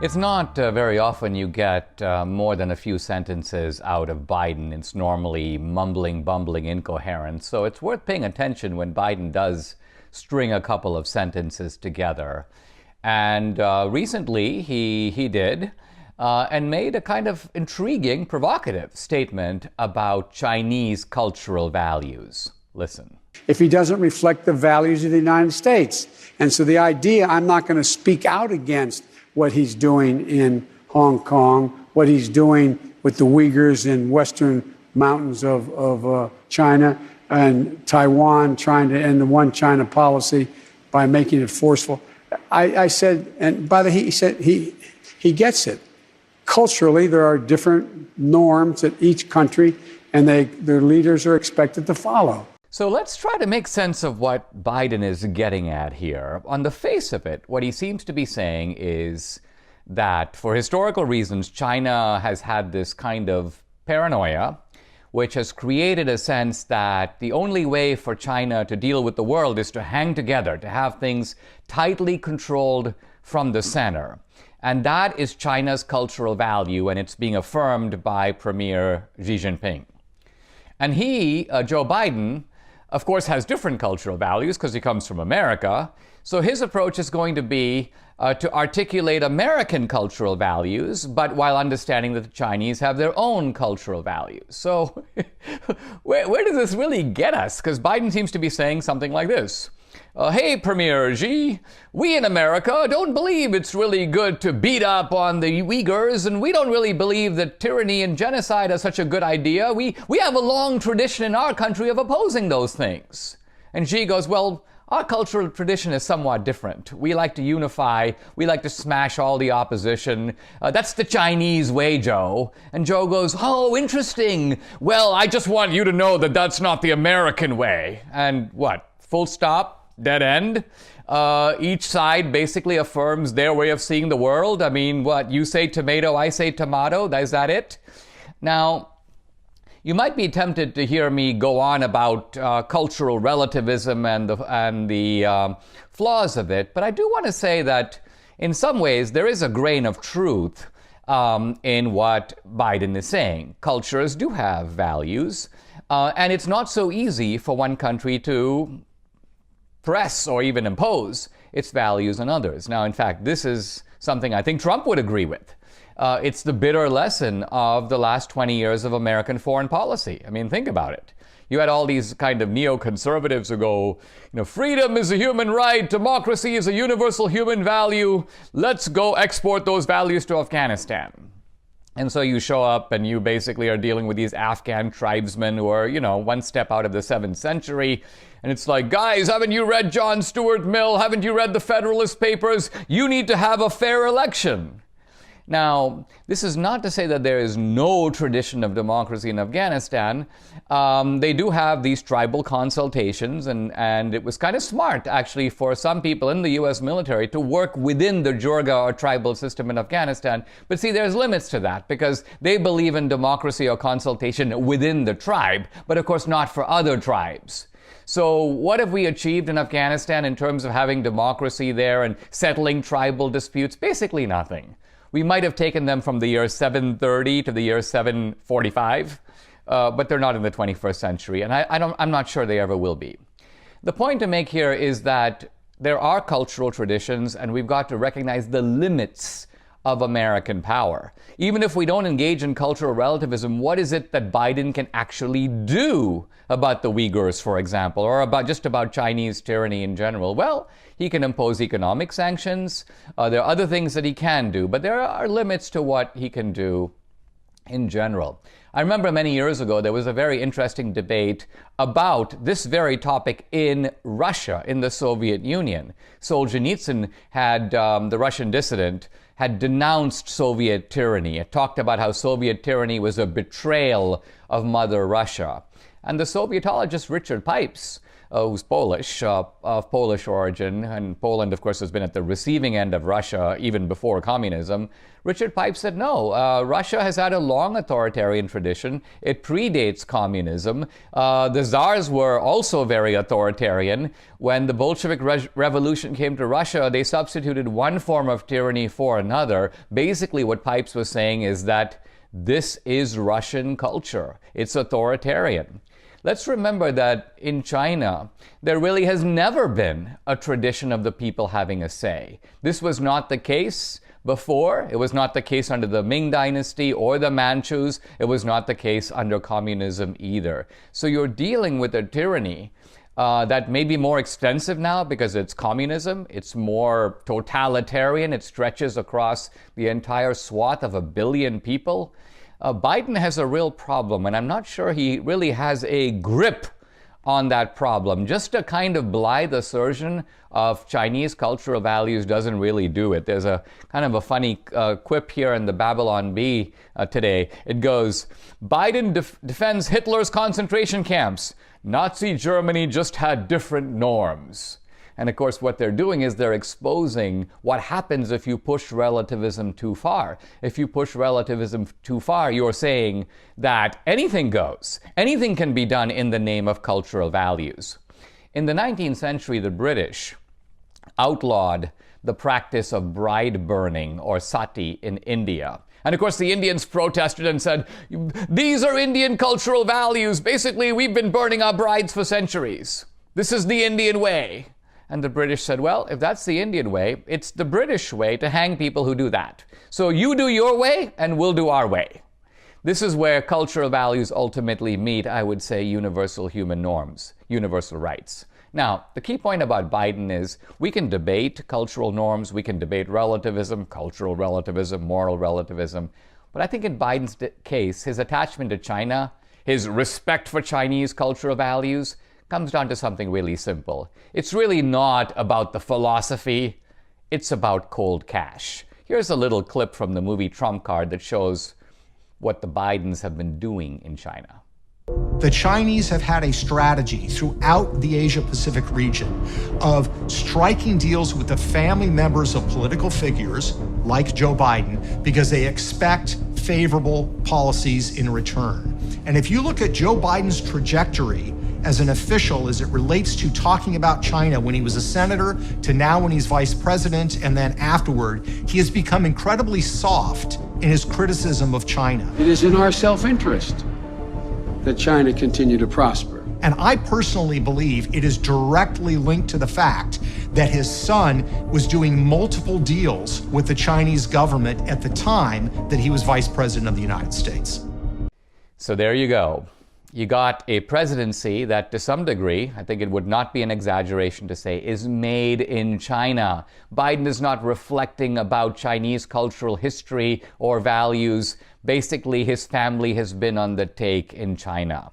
It's not very often you get more than a few sentences out of Biden. It's normally mumbling, bumbling incoherence. So it's worth paying attention when Biden does string a couple of sentences together. And recently he did and made a kind of intriguing, provocative statement about Chinese cultural values. Listen. If he doesn't reflect the values of the United States. And so the idea, I'm not going to speak out against what he's doing in Hong Kong, what he's doing with the Uyghurs in western mountains of China, and Taiwan trying to end the one China policy by making it forceful. I said, and by the way, he said he gets it. Culturally, there are different norms at each country, and their leaders are expected to follow. So let's try to make sense of what Biden is getting at here. On the face of it, what he seems to be saying is that for historical reasons, China has had this kind of paranoia, which has created a sense that the only way for China to deal with the world is to hang together, to have things tightly controlled from the center. And that is China's cultural value, and it's being affirmed by Premier Xi Jinping. And he, Joe Biden, of course, has different cultural values because he comes from America. So his approach is going to be to articulate American cultural values, but while understanding that the Chinese have their own cultural values. So where does this really get us? Because Biden seems to be saying something like this. Hey, Premier Xi, we in America don't believe it's really good to beat up on the Uyghurs, and we don't really believe that tyranny and genocide are such a good idea. We have a long tradition in our country of opposing those things. And Xi goes, well, our cultural tradition is somewhat different. We like to unify. We like to smash all the opposition. That's the Chinese way, Joe. And Joe goes, oh, interesting. Well, I just want you to know that that's not the American way. And what? Full stop? Dead end. Each side basically affirms their way of seeing the world. I mean, what? You say tomato, I say tomato. Is that it? Now, you might be tempted to hear me go on about cultural relativism and the flaws of it, but I do want to say that in some ways there is a grain of truth in what Biden is saying. Cultures do have values, and it's not so easy for one country to press or even impose its values on others. Now, in fact, this is something I think Trump would agree with. It's the bitter lesson of the last 20 years of American foreign policy. I mean, think about it. You had all these kind of neoconservatives who go, freedom is a human right, democracy is a universal human value, let's go export those values to Afghanistan. And so you show up and you basically are dealing with these Afghan tribesmen who are, one step out of the 7th century. And it's like, guys, haven't you read John Stuart Mill? Haven't you read the Federalist Papers? You need to have a fair election. Now, this is not to say that there is no tradition of democracy in Afghanistan. They do have these tribal consultations, and it was kind of smart, actually, for some people in the U.S. military to work within the Jorga or tribal system in Afghanistan. But see, there's limits to that, because they believe in democracy or consultation within the tribe, but of course not for other tribes. So what have we achieved in Afghanistan in terms of having democracy there and settling tribal disputes? Basically nothing. We might have taken them from the year 730 to the year 745, but they're not in the 21st century, and I'm not sure they ever will be. The point to make here is that there are cultural traditions, and we've got to recognize the limits of American power. Even if we don't engage in cultural relativism, what is it that Biden can actually do about the Uyghurs, for example, or about Chinese tyranny in general? Well, he can impose economic sanctions. There are other things that he can do, but there are limits to what he can do in general. I remember many years ago there was a very interesting debate about this very topic in Russia, in the Soviet Union. Solzhenitsyn had, the Russian dissident, had denounced Soviet tyranny. It talked about how Soviet tyranny was a betrayal of Mother Russia. And the Sovietologist Richard Pipes who's Polish, of Polish origin, and Poland, of course, has been at the receiving end of Russia even before communism. Richard Pipes said, no, Russia has had a long authoritarian tradition. It predates communism. The czars were also very authoritarian. When the Bolshevik Revolution came to Russia, they substituted one form of tyranny for another. Basically, what Pipes was saying is that this is Russian culture. It's authoritarian. Let's remember that in China, there really has never been a tradition of the people having a say. This was not the case before. It was not the case under the Ming Dynasty or the Manchus. It was not the case under communism either. So you're dealing with a tyranny that may be more extensive now because it's communism. It's more totalitarian. It stretches across the entire swath of 1 billion people. Biden has a real problem, and I'm not sure he really has a grip on that problem. Just a kind of blithe assertion of Chinese cultural values doesn't really do it. There's a kind of a funny quip here in the Babylon Bee today. It goes, Biden defends Hitler's concentration camps. Nazi Germany just had different norms. And of course, what they're doing is they're exposing what happens if you push relativism too far. If you push relativism too far, you're saying that anything goes. Anything can be done in the name of cultural values. In the 19th century, the British outlawed the practice of bride burning, or sati, in India. And of course, the Indians protested and said, these are Indian cultural values. Basically, we've been burning our brides for centuries. This is the Indian way. And the British said, well, if that's the Indian way, it's the British way to hang people who do that. So you do your way, and we'll do our way. This is where cultural values ultimately meet, I would say, universal human norms, universal rights. Now, the key point about Biden is we can debate cultural norms, we can debate relativism, cultural relativism, moral relativism. But I think in Biden's case, his attachment to China, his respect for Chinese cultural values, comes down to something really simple. It's really not about the philosophy, it's about cold cash. Here's a little clip from the movie Trump Card that shows what the Bidens have been doing in China. The Chinese have had a strategy throughout the Asia-Pacific region of striking deals with the family members of political figures like Joe Biden because they expect favorable policies in return. And if you look at Joe Biden's trajectory as an official as it relates to talking about China when he was a senator to now when he's vice president and then afterward, he has become incredibly soft in his criticism of China. It is in our self-interest that China continue to prosper. And I personally believe it is directly linked to the fact that his son was doing multiple deals with the Chinese government at the time that he was vice president of the United States. So there you go. You got a presidency that, to some degree, I think it would not be an exaggeration to say, is made in China. Biden is not reflecting about Chinese cultural history or values. Basically, his family has been on the take in China.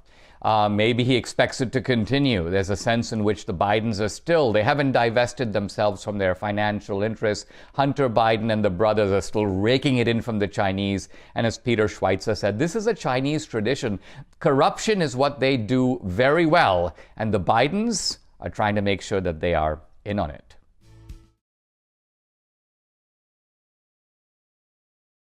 Maybe he expects it to continue. There's a sense in which the Bidens are still, they haven't divested themselves from their financial interests. Hunter Biden and the brothers are still raking it in from the Chinese. And as Peter Schweitzer said, this is a Chinese tradition. Corruption is what they do very well. And the Bidens are trying to make sure that they are in on it.